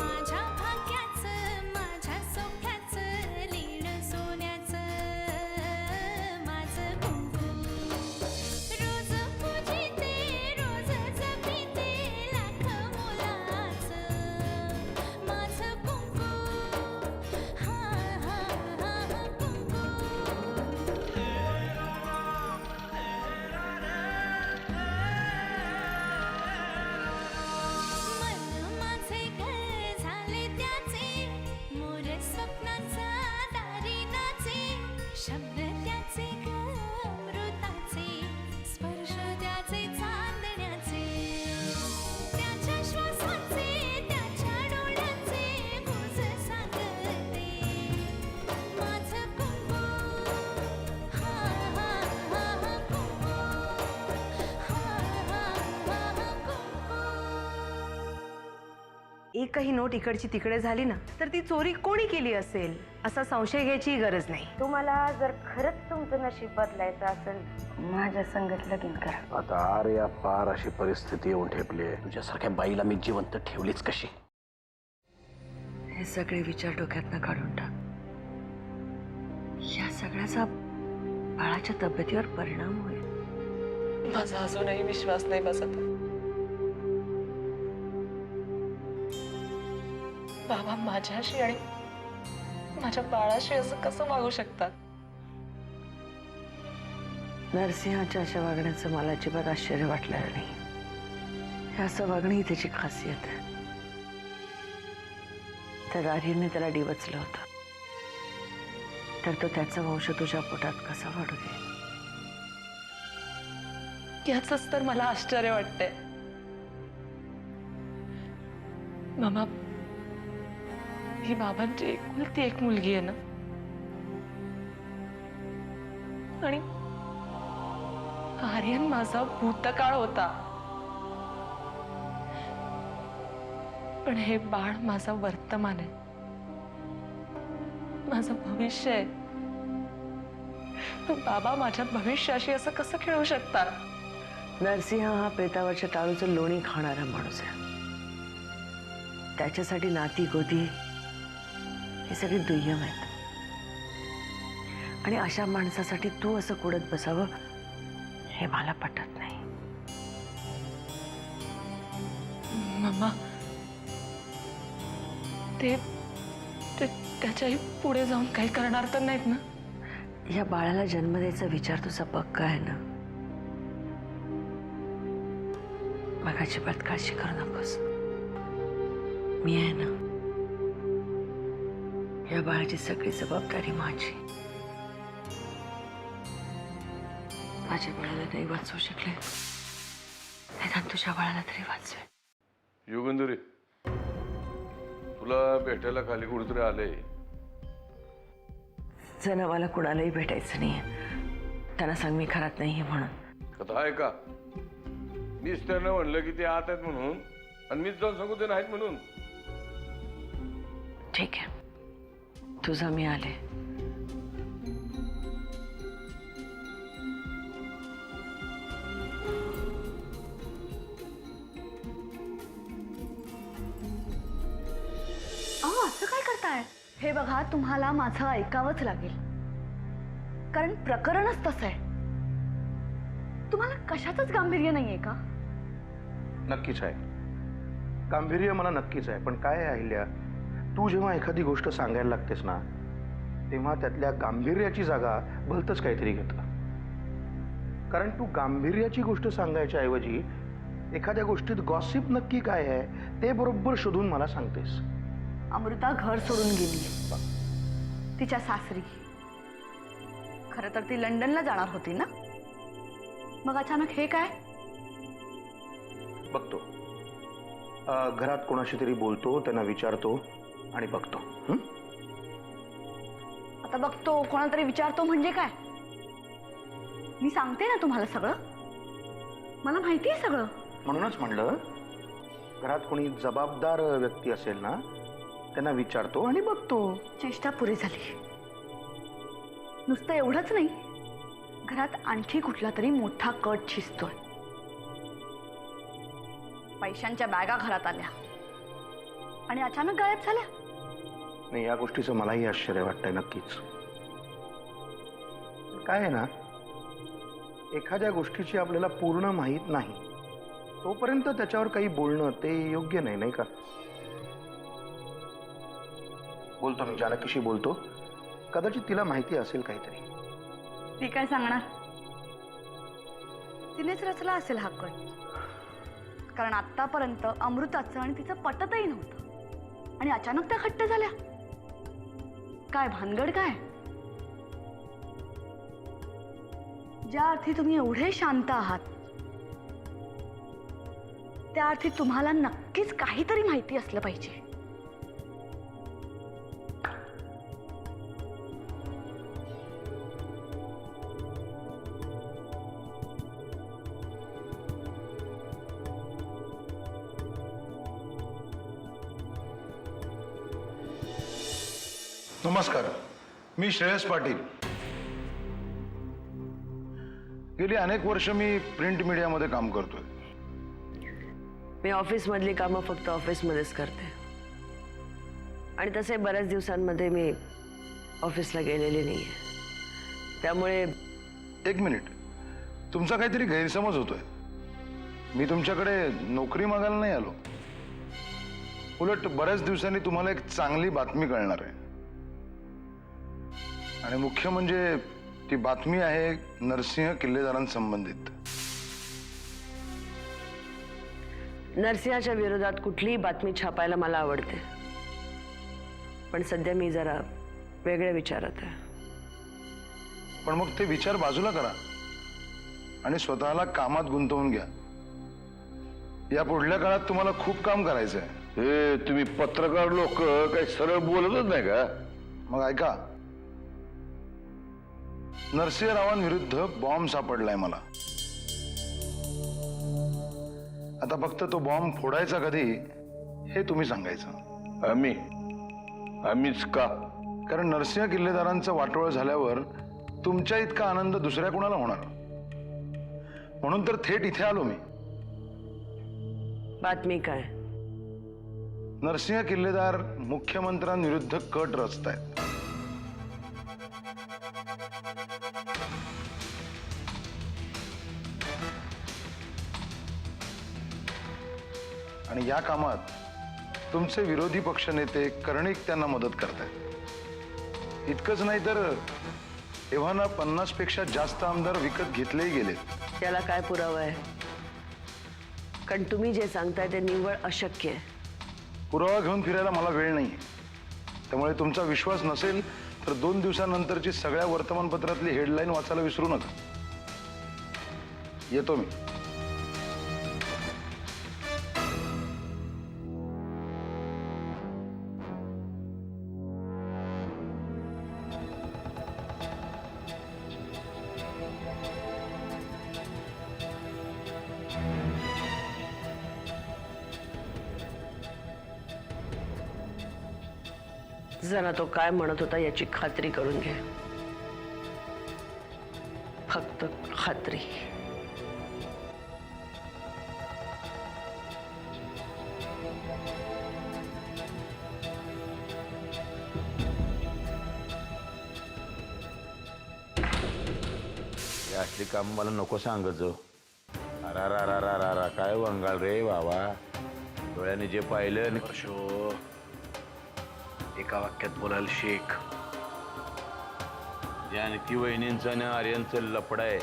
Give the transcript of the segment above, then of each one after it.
माझ्या भाग्याचं माझ्या सोख्याचं लीण सोन्याचं माझं कुंकू रोज पूजिते रोज जपिते लाख मोलाचं माझं कुंकू हा हा हा कुंकू मन माझे घर झाले त्याचे मोर स्वप्नांचा दारी नाचे शब्द त्याचे अमृताचे स्पर्श त्याचे चांदण्याचे त्याच्या श्वासाचे त्याच्या डोळ्याचे गुज सांगते माझं कुंकू हा हा हा कुंकू हा हा हा कुंकू एकही नोट इकडची तिकडे झाली ना तर ती चोरी कोणी केली असेल असा संशय घ्यायची गरज नाही. तुम्हाला जर खरंच तुमचं नशीब बदलायचं असेल माझ्या संगत लगीन करा. आता आर या पार अशी परिस्थिती येऊन ठेपली आहे. तुझ्यासारख्या बाईला मी जिवंत ठेवलीच कशी? हे सगळे विचार डोक्यातनं काढून टाक. या सगळ्याचा बाळाच्या तब्येतीवर परिणाम होईल. माझा अजूनही विश्वास नाही बसत. बाबा माझ्याशी आणि माझ्या बाळाशी असं कसं वागू शकतात? नरसिंहाच्या अशा वागण्याचं मला अजिबात आश्चर्य वाटलेलं नाही. हे असं वागणं ही त्याची खासियत आहे. त्या दारीने त्याला डिवचलं होतं तर तो त्याचा वंश तुझ्या पोटात कसा वाढू दे? याचंच तर मला आश्चर्य वाटतंय. मामा ही बाबांची एकुलती एक मुलगी आहे ना, आणि आर्यन माझा भूतकाळ होता, पण हे बाळ माझा वर्तमान आहे, माझं भविष्य आहे. बाबा माझ्या भविष्याशी असं कसं खेळू शकतात? नरसिंह हा प्रेतावरच्या टाळूचं लोणी खाणारा माणूस आहे. त्याच्यासाठी नाती गोदी हे सगळे दुय्यम आहेत. आणि अशा माणसासाठी तू असं कुडत बसावं हे मला पटत नाही. मम्मा ते त्याच्याही पुढे जाऊन काही करणार तर नाहीत ना? या बाळाला जन्म द्यायचा विचार तुझा पक्का आहे ना? मग अजिबात काळजी करू नकोस. मी आहे ना. या बाळाची सगळी जबाबदारी माझी. माझ्या बाळाला नाही वाचवू शकले निदान तुझ्या बाळाला तरी वाचवे. युगंधरी तुला भेटायला खाली कुठेतरी आले. जण मला कुणालाही भेटायचं नाही. त्यांना सांग मी घरात नाहीये म्हणून. कथा आहे का? मीच त्यांना म्हणलं की ते आत आहेत म्हणून, आणि मीच जाऊन सांगू ते नाहीत म्हणून. ठीक आहे, तुझा मी आले. अहो असं काय करताय? हे बघा तुम्हाला माझं ऐकावंच लागेल, कारण प्रकरणच तसं आहे. तुम्हाला कशाचंच गांभीर्य नाहीये का? नक्कीच आहे, गांभीर्य मला नक्कीच आहे. पण काय आहे अहिल्या, तू जेव्हा एखादी गोष्ट सांगायला लागतेस ना तेव्हा त्यातल्या गांभीर्याची जागा भलतंच काहीतरी घेतं. कारण तू गांभीर्याची गोष्ट सांगायच्या ऐवजी एखाद्या गोष्टीत गॉसिप नक्की काय आहे ते बरोबर शोधून मला सांगतेस. अमृता घर सोडून गेली तिच्या सासरी. खरं तर ती लंडनला जाणार होती ना, मग अचानक हे काय? बघतो, घरात कोणाशी तरी बोलतो, त्यांना विचारतो आणि बघतो. आता बघतो कोणाला तरी विचारतो म्हणजे काय? मी सांगते ना तुम्हाला सगळं, मला माहिती आहे सगळं. म्हणूनच म्हणलं, घरात कोणी जबाबदार व्यक्ती असेल ना त्यांना विचारतो आणि बघतो. चेष्टा पुरी झाली. नुसतं एवढंच नाही, घरात आणखी कुठला तरी मोठा कट शिजतोय. पैशांच्या बॅगा घरात आल्या, आणि अचानक गायब झाल्या. नाही, या गोष्टीचं मलाही आश्चर्य वाटतंय नक्कीच. काय आहे ना, एखाद्या गोष्टीची आपल्याला पूर्ण माहीत नाही तोपर्यंत त्याच्यावर काही बोलणं ते योग्य नाही, नाही का? बोलतो मी, जानकीशी बोलतो. कदाचित तिला माहिती असेल काहीतरी. ती काय सांगणार? तिनेच रचला असेल हा कट. कारण आतापर्यंत अमृताचं आणि तिचं पटतही नव्हतं आणि अचानक त्या खट्ट झाल्या. काय भानगड काय? ज्या अर्थी तुम्ही एवढे शांत आहात त्या अर्थी तुम्हाला नक्कीच काहीतरी माहिती असलं पाहिजे. नमस्कार, मी श्रेयस पाटील. गेली अनेक वर्ष मी प्रिंट मीडियामध्ये काम करतोय. मी ऑफिसमधली कामं फक्त ऑफिसमध्येच करते आणि तसे बऱ्याच दिवसांमध्ये मी ऑफिसला गेलेली नाही आहे. त्यामुळे एक मिनिट, तुमचा काहीतरी गैरसमज होतोय. मी तुमच्याकडे नोकरी मागायला नाही आलो. उलट बऱ्याच दिवसांनी तुम्हाला एक चांगली बातमी कळणार आहे. आणि मुख्य म्हणजे ती बातमी आहे नरसिंह किल्लेदारांसंबंधित. नरसिंहाच्या विरोधात कुठलीही बातमी छापायला मला आवडते, पण सध्या मी जरा वेगळ्या विचारात आहे. पण मग ते विचार बाजूला करा आणि स्वतःला कामात गुंतवून घ्या. या पुढल्या काळात तुम्हाला खूप काम करायचं आहे. हे तुम्ही पत्रकार लोक काही सरळ बोलतच नाही का? मग ऐका, नरसिंहरावांविरुद्ध बॉम्ब सापडलाय मला. आता फक्त तो बॉम्ब फोडायचा कधी हे तुम्ही सांगायचं. आम्हीच का? कारण नरसिंह किल्लेदारांचं वाटोळ झाल्यावर तुमच्या इतका आनंद दुसऱ्या कोणाला होणार, म्हणून तर थेट इथे आलो मी. बातमी काय? नरसिंह किल्लेदार मुख्यमंत्र्यांविरुद्ध कट रचतायत. आणि या कामात तुमचे विरोधी पक्षनेते कर्णिक त्यांना मदत करतायत. इतकंच नाही तर एव्हाना 50 पेक्षा जास्त आमदार विकत घेतलेही गेलेत. त्याला काय पुरावा आहे? कारण तुम्ही जे सांगताय ते निव्वळ अशक्य आहे. पुरावा घेऊन फिरायला मला वेळ नाही. त्यामुळे तुमचा विश्वास नसेल तर 2 दिवसानंतरची सगळ्या वर्तमानपत्रातली हेडलाईन वाचायला विसरू नका. येतो मी. जरा तो काय म्हणत होता याची खात्री करून घे. फक्त खात्री. असली काम मला नको सांगत. अरा काय वंगाळ रे बाबा. डोळ्याने जे पाहिलं एका वाक्यात बोलायला शेख. जानकी वहिनींचं आणि आर्यनचं लफड आहे.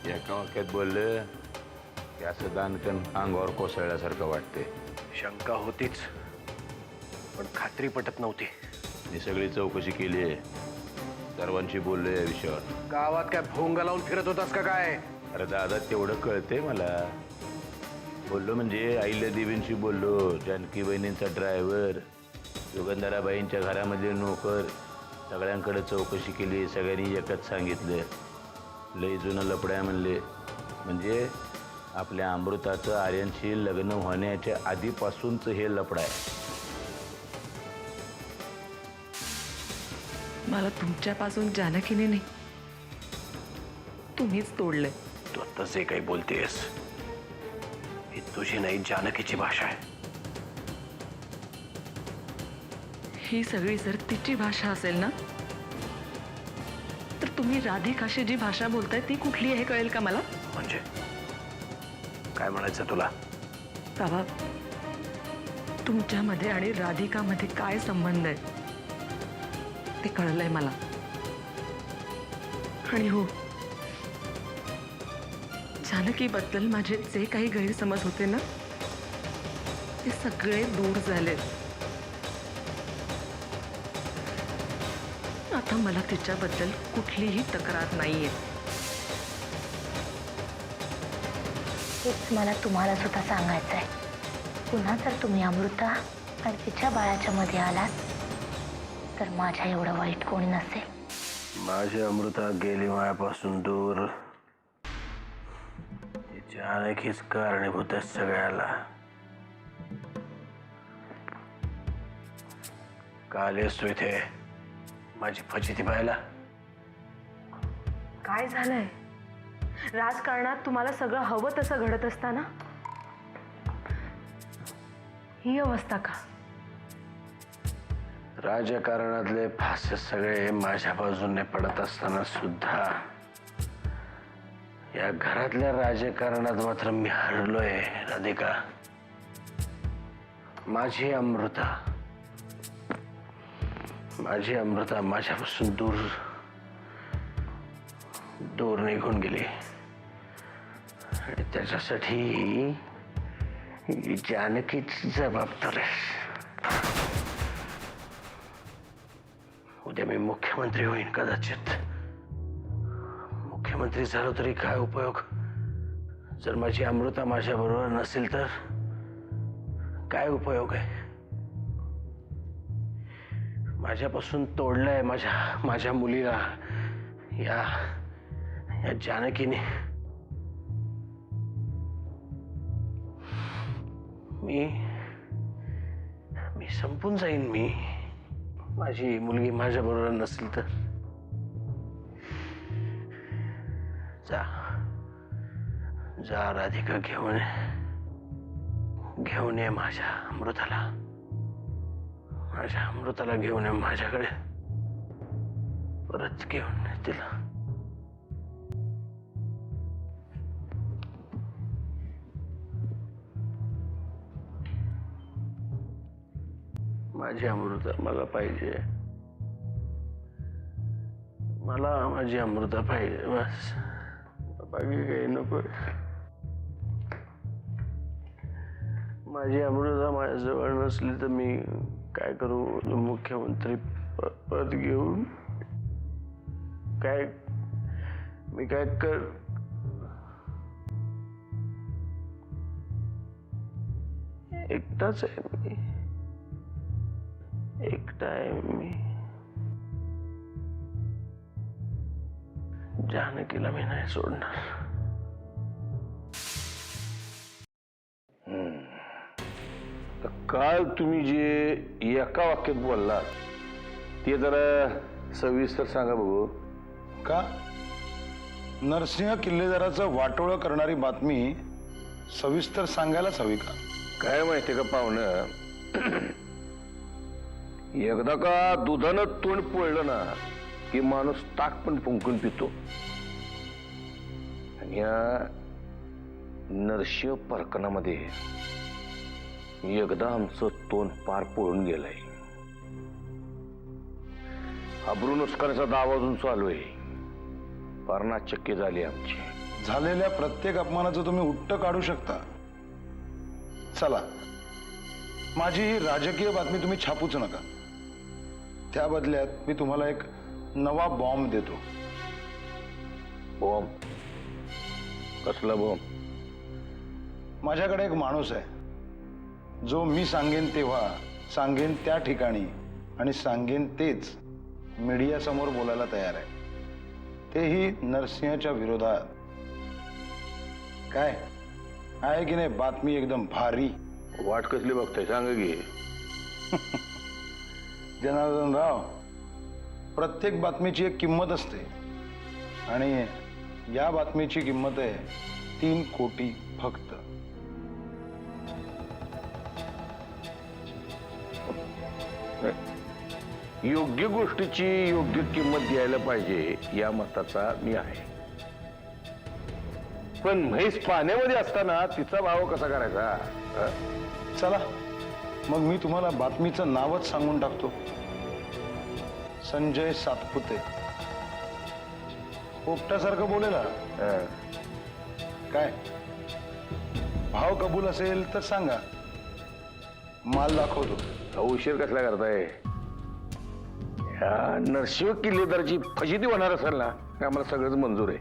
एका वाक्यात बोललं की असं दानकन अंगावर कोसळल्यासारखं वाटते. शंका होतीच, पण खात्री पटत नव्हती. मी सगळी चौकशी केली आहे. सर्वांशी बोललोय या विषयावर. गावात काय भोंगा लावून फिरत होतास का काय? अरे दादा, तेवढं कळतंय मला. बोललो म्हणजे अहिल्या देवींशी बोललो, जानकी बहिणींचा ड्रायव्हर, युगंधराबाईंच्या घरामधले नोकर, सगळ्यांकडे चौकशी केली. सगळ्यांनी एकच सांगितलं, लय जुनं लफड आहे म्हणले. म्हणजे आपल्या अमृताचं आर्यनशी लग्न होण्याच्या आधीपासूनच हे लफड आहे. मला तुमच्यापासून जानकीने नाही, तुम्हीच तोडलंय. तू आता जे काही बोलतेस ही तुझी नाही जानकीची भाषा आहे. ही सगळी जर तिची भाषा असेल ना, तर तुम्ही राधिकाशी जी भाषा बोलताय ती कुठली आहे कळेल का मला? म्हणजे काय म्हणायचं तुला? बाबा, तुमच्यामध्ये आणि राधिकामध्ये काय संबंध आहे ते कळलंय मला. आणि हो, जानकीबद्दल माझे जे काही गैरसमज होते ना, ते सगळे दूर झाले. आता मला तिच्याबद्दल कुठलीही तक्रार नाहीये. हेच मला तुम्हाला सुद्धा सांगायचं आहे. पुन्हा जर तुम्ही अमृता आणि तिच्या बाळाच्या मध्ये आलात तर माझ्या एवढं वाईट कोणी नसेल. माझी अमृता गेली मायापासून दूर. तिच्या अनेकीच कारणीभूत आहेत सगळ्याला. काल येस तू इथे माझी फजिती पाहायला. काय झालंय? राजकारणात तुम्हाला सगळं हवं तसं घडत असताना ही अवस्था का? राजकारणातले फासे सगळे माझ्या बाजूने पडत असताना सुद्धा या घरातल्या राजकारणात मात्र मी हरलोय. राधिका, माझी अमृता माझ्यापासून दूर दूर निघून गेली. आणि त्याच्यासाठी ही जानकीच जबाबदार आहे. उद्या मी मुख्यमंत्री होईन. कदाचित मुख्यमंत्री झालो तरी काय उपयोग जर माझी अमृता माझ्या बरोबर नसेल तर? काय उपयोग आहे? माझ्यापासून तोडलंय माझ्या मुलीला या जानकीने. मी संपून जाईन. माझी मुलगी माझ्या बरोबर नसेल तर? जा राधिका, घेऊन ये माझ्या अमृताला घेऊन ये माझ्याकडे. परत घेऊन ये तिला. माझी अमृता मला पाहिजे. मला माझी अमृता पाहिजे बस. बाकी काही नको. माझी अमृता माझ्याजवळ नसली तर मी काय करू? मुख्यमंत्री पद घेऊन मी काय कर? एकटाच आहे एकटा आहे मी. जानकीला मी नाही सोडणार. काल तुम्ही जे एका वाक्यात बोललात ते जरा सविस्तर सांगा बघू. का? नरसिंह किल्लेदाराचं वाटोळं करणारी बातमी सविस्तर सांगायलाच हवी का? काय माहितीये का पाहुणं, एकदा का दुधानं तोंड पोळलं ना की माणूस ताक पण फुंकून पितो. आणि या नरसिंह प्रकरणामध्ये एकदा आमचं तोंड पार पळून गेलंय. अब्रू नुसकानाचा दावा अजून चालू आहे. फार नाचक्की झाली आमची. झालेल्या प्रत्येक अपमानाचं तुम्ही उट्ट काढू शकता. चला, माझी ही राजकीय बातमी तुम्ही छापूच नका. त्या बदल्यात मी तुम्हाला एक नवा बॉम्ब देतो. बॉम्ब? कसला बॉम्ब? माझ्याकडे एक माणूस आहे जो मी सांगेन तेव्हा, सांगेन त्या ठिकाणी आणि सांगेन तेच मीडिया समोर बोलायला तयार आहे. तेही नरसिंहच्या विरोधात. काय आहे की नाही बातमी एकदम भारी? वाट कसली बघताय सांगा की. जनार्दन राव, प्रत्येक बातमीची एक किंमत असते आणि या बातमीची किंमत आहे 3 कोटी फक्त. योग्य गोष्टीची योग्य किंमत द्यायला पाहिजे या मताचा मी आहे. पण म्हैस पाण्यामध्ये असताना तिचा भाव कसा करायचा? चला मग मी तुम्हाला बातमीचं नावच सांगून टाकतो. संजय सातपुते. पोपटासारखं बोलेला. काय भाव कबूल असेल तर सांगा, माल दाखवतो. उशीर कसला करताय? या नरशिव किल्लेदारची फजिती होणार असेल ना, ते आम्हाला सगळंच मंजूर आहे.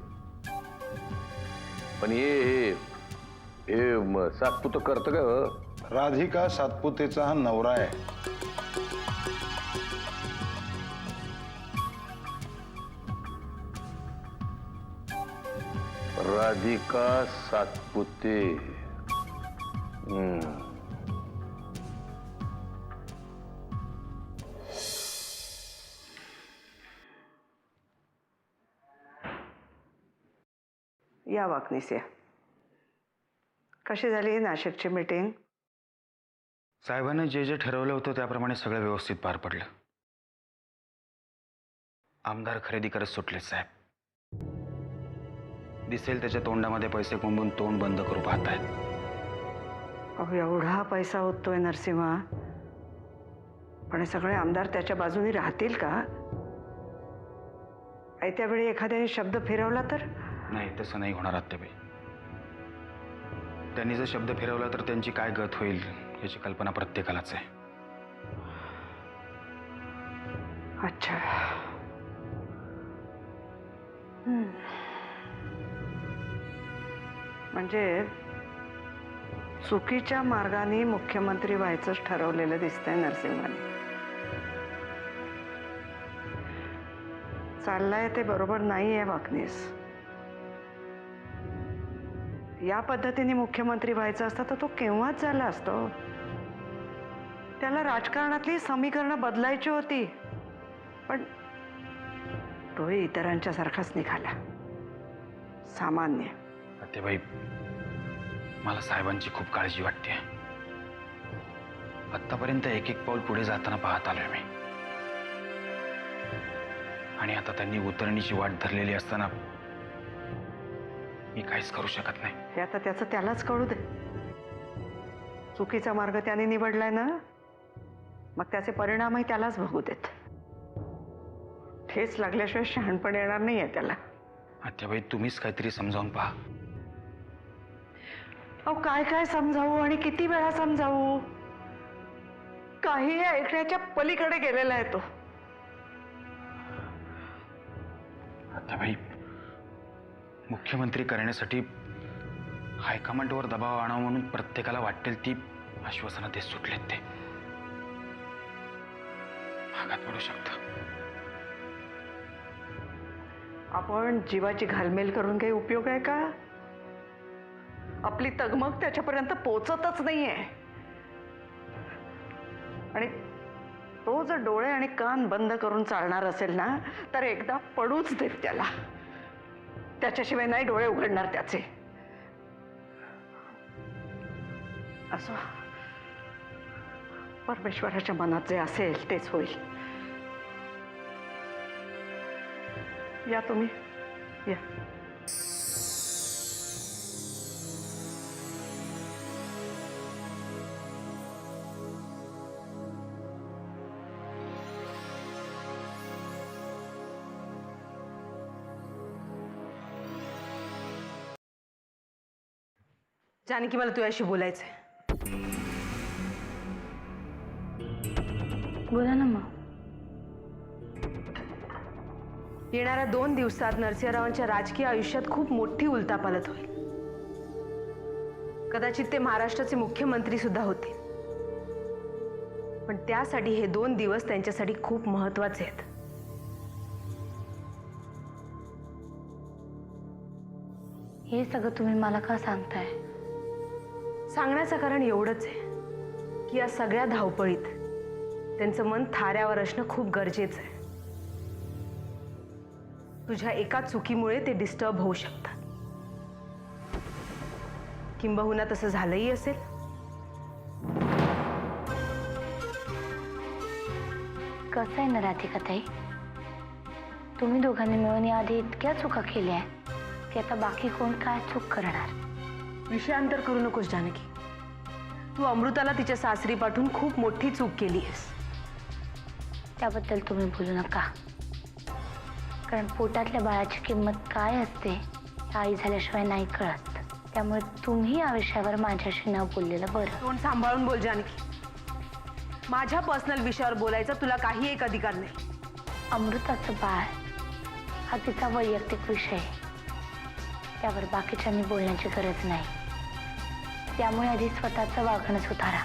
पण हे सातपुत करतं का? राधिका सातपुतेचा हा नवरा आहे. राधिका सातपुते. या वाकनीस या. कशी झाली नाशिकची मीटिंग? साहेबांनी जे जे ठरवलं होतं त्याप्रमाणे सगळं व्यवस्थित पार पडलं. आमदार खरेदी करत सुटले साहेब. दिसेल त्याच्या तोंडामध्ये पैसे कोंबून तोंड बंद करू पाहतायत. अहो एवढा पैसा ओततोय नरसिंहा, पण हे सगळे आमदार त्याच्या बाजूने राहतील का? आयत्या वेळी एखाद्याने शब्द फिरवला तर? नाही, तसं नाही होणार आत्याबाई. त्यांनी जर शब्द फिरवला तर त्यांची काय गत होईल याची कल्पना प्रत्येकालाच आहे. अच्छा. म्हणजे चुकीच्या मार्गाने मुख्यमंत्री व्हायचंच ठरवलेलं दिसतंय नरसिंहाने. चाललंय ते बरोबर नाही आहे वाकनीस. या पद्धतीने मुख्यमंत्री व्हायचं असतं तर तो केव्हाच झाला असतो. त्याला राजकारणातली समीकरणं बदलायची होती, पण तोही इतरांच्या सारखाच निघाला, सामान्य. आत्याबाई, मला साहेबांची खूप काळजी वाटते. आत्तापर्यंत एक एक पाऊल पुढे जाताना पाहत आलोय मी, आणि आता त्यांनी उतरणीची वाट धरलेली असताना मी काहीच करू शकत नाही. हे आता त्याचं त्यालाच कळू दे. चुकीचा मार्ग त्याने निवडलाय ना, मग त्याचे परिणामही त्यालाच भोगू देत. ठेच लागल्याशिवाय शहाणपण येणार नाहीये त्याला. आत्याबाई, तुम्हीच काहीतरी समजावून पहा. अहो काय काय समजावू आणि किती वेळा समजावू? काही ऐकण्याच्या पलीकडे गेलेला आहे तो. आत्याबाई, मुख्यमंत्री करण्यासाठी हायकमांडवर दबाव आणावा म्हणून प्रत्येकाला वाटेल ती आश्वासनं देत सुटलेत. ते भागात पडू शकतं. आपण जीवाची घालमेल करून काही उपयोग आहे का? आपली तगमग त्याच्यापर्यंत पोचतच नाहीये. आणि तो जर डोळे आणि कान बंद करून चालणार असेल ना, तर एकदा पडूच देत त्याला. त्याच्याशिवाय नाही डोळे उघडणार त्याचे. असो, परमेश्वराच्या मनात जे असेल तेच होईल. या तुम्ही या. जानकी, मला तुझ्याशी बोलायचंय. बोला ना मग. येणाऱ्या 2 दिवसात नरसिंहरावांच्या राजकीय आयुष्यात खूप मोठी उलथापालथ होईल. कदाचित ते महाराष्ट्राचे मुख्यमंत्री सुद्धा होतील, पण त्यासाठी हे 2 दिवस त्यांच्यासाठी खूप महत्वाचे आहेत. हे सगळं तुम्ही मला का सांगताय? सांगण्याचं कारण एवढंच आहे की या सगळ्या धावपळीत त्यांचं मन थाऱ्यावर असणं खूप गरजेचं आहे. तुझ्या एका चुकीमुळे ते डिस्टर्ब होऊ शकतात. किंबहुना तसं झालंही असेल. कसं आहे ना राधिकाताई, तुम्ही दोघांनी मिळून याआधी इतक्या चुका केल्या आहेत की आता बाकी कोण काय चूक करणार. विषयांतर करू नकोस जानकी. तू अमृताला तिच्या सासरी पाठवून खूप मोठी चूक केली आहेस. त्याबद्दल तुम्ही बोलू नका, कारण पोटातल्या बाळाची किंमत काय असते हे आई झाल्याशिवाय नाही कळत. त्यामुळे तुम्ही या विषयावर माझ्याशी न बोललेलं बरं. तोंड सांभाळून बोल जानकी. माझ्या पर्सनल विषयावर बोलायचा तुला काही एक अधिकार नाही. अमृताचं बाळ हा तिचा वैयक्तिक विषय आहे, त्यावर बाकीच्यांनी बोलण्याची गरज नाही. त्यामुळे आधी स्वतःचं वागणं सुधारा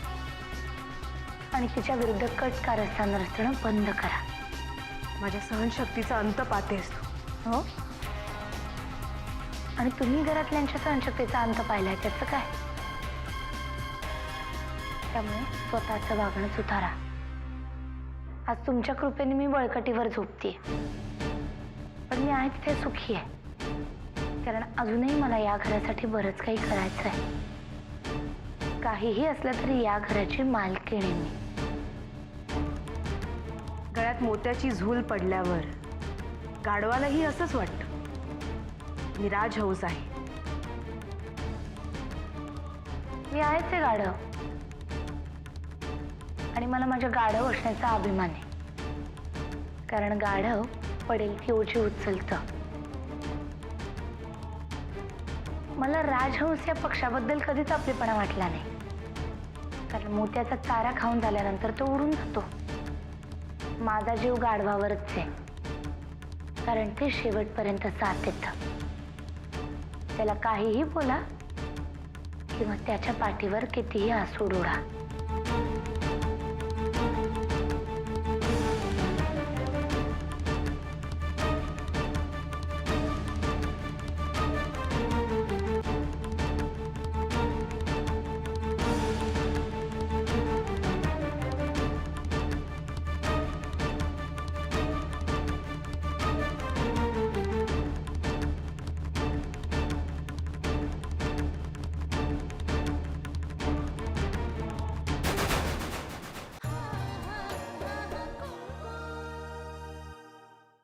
आणि तिच्या विरुद्ध कट कारस्थान रचणं बंद करा. माझ्या सहनशक्तीचा अंत पाहतेस तू. हो, आणि तुम्ही घरातल्यांच्या सहनशक्तीचा अंत पाहिलाय त्याचं काय. त्यामुळे स्वतःचं वागणं सुधारा. आज तुमच्या कृपेने मी बळकटीवर झोपतेय, पण मी आहे तिथे सुखी आहे, कारण अजूनही मला या घरासाठी बरंच काही करायचं आहे. काहीही असलं तरी या घराची मालकीण मी. गळ्यात मोत्याची झूल पडल्यावर गाढवालाही असंच वाटतं मी राजहंस आहे. मी आहेच आहे गाढव, आणि मला माझ्या गाढव असण्याचा अभिमान आहे, कारण गाढव पडेल ती ओझी उचलतं. मला राजहंस या पक्षाबद्दल कधीच आपलेपणा वाटला नाही, कारण मोत्याचा चारा खाऊन झाल्यानंतर तो उडून जातो. माझा जीव गाढवावरच आहे, कारण ते शेवटपर्यंत साथ देतं. त्याला काहीही बोला किंवा त्याच्या पाठीवर कितीही आसूड उडा,